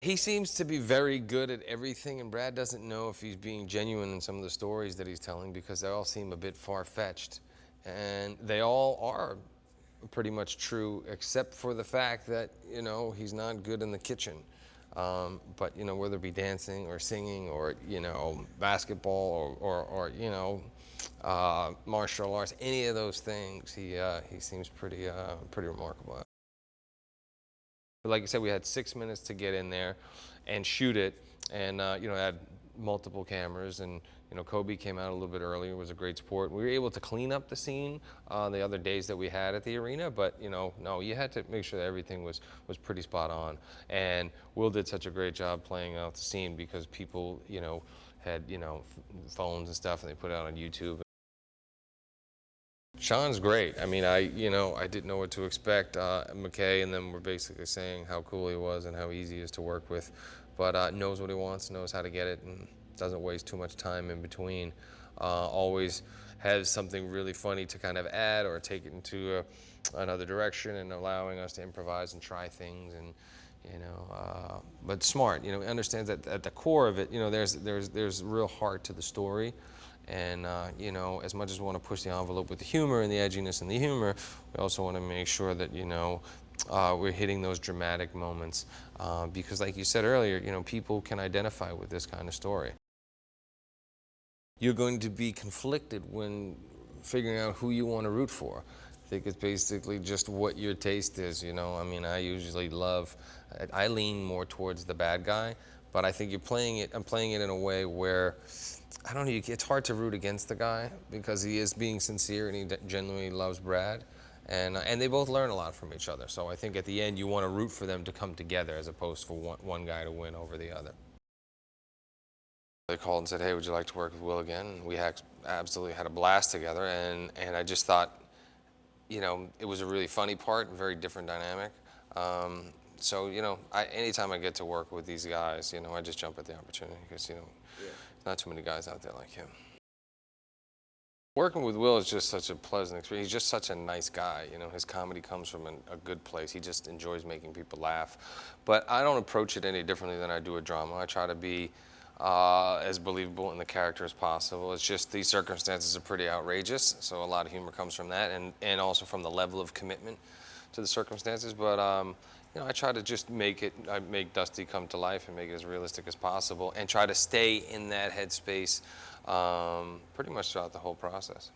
He seems to be very good at everything, and Brad doesn't know if he's being genuine in some of the stories that he's telling because they all seem a bit far-fetched. And they all are pretty much true, except for the fact that, he's not good in the kitchen. But, whether it be dancing or singing or, basketball or martial arts, any of those things, he seems pretty remarkable at. But like I said, we had 6 minutes to get in there and shoot it, and had multiple cameras, and Kobe came out a little bit earlier, was a great sport. We were able to clean up the scene the other days that we had at the arena, but no, you had to make sure that everything was pretty spot on. And Will did such a great job playing out the scene because people had phones and stuff, and they put it out on YouTube. Sean's great. I mean, I didn't know what to expect. McKay and them were basically saying how cool he was and how easy he is to work with, but knows what he wants, knows how to get it, and doesn't waste too much time in between. Always has something really funny to kind of add or take it into another direction, and allowing us to improvise and try things, and but smart. Understands that at the core of it, there's real heart to the story. And as much as we want to push the envelope with the humor and the edginess and the humor, we also want to make sure that we're hitting those dramatic moments because, like you said earlier, people can identify with this kind of story. You're going to be conflicted when figuring out who you want to root for. I think it's basically just what your taste is. I mean, I lean more towards the bad guy, but I think I'm playing it in a way where, I don't know, it's hard to root against the guy because he is being sincere and he genuinely loves Brad. And they both learn a lot from each other. So I think at the end you want to root for them to come together as opposed for one guy to win over the other. They called and said, "Hey, would you like to work with Will again?" And we absolutely had a blast together, and I just thought, it was a really funny part and very different dynamic. So, anytime I get to work with these guys, I just jump at the opportunity because, not too many guys out there like him. Working with Will is just such a pleasant experience. He's just such a nice guy. His comedy comes from a good place. He just enjoys making people laugh. But I don't approach it any differently than I do a drama. I try to be as believable in the character as possible. It's just these circumstances are pretty outrageous, so a lot of humor comes from that, and also from the level of commitment to the circumstances. But I try to just make Dusty come to life and make it as realistic as possible, and try to stay in that headspace pretty much throughout the whole process.